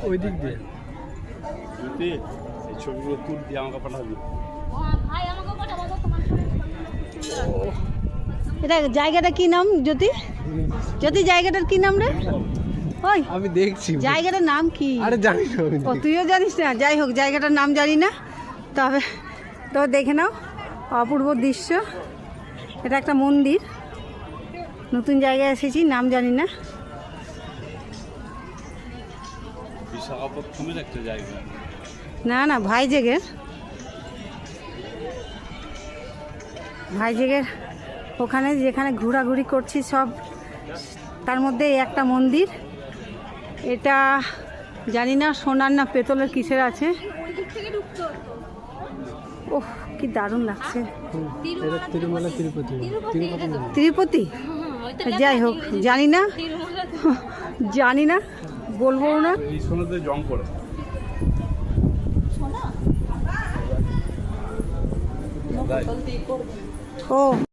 ওই দিক দিয়ে যদি এই ছবিগুলো তুল দিয়ে আমাকে পাঠাবি। এটা জায়গাটা কি নাম জ্যোতি? জ্যোতি জায়গাটার কি নাম রে? ওই আমি দেখছি জায়গাটার নাম কি? আরে জানি না আমি ও তুইও জানিস না? যাই হোক জায়গাটার নাম জানি না, তবে তো দেখে নাও অপূর্ব দৃশ্য। এটা একটা মন্দির, নতুন জায়গায় এসেছি, নাম জানি না। বিশাখাপত্তনের একটা জায়গা। না না, ভাইজেগের ওখানে যেখানে ঘোরাঘুরি করছি সব, তার মধ্যে এই একটা মন্দির। এটা জানি না সোনার না পেতলের কিসের আছে। ওহ কি দারুণ লাগছে। এটা তিরুমালা তিরুপতি তিরুপতি, যাই হোক জানি না, জানি না, বলবো না। এই সোনাতে জং পড়ে। ও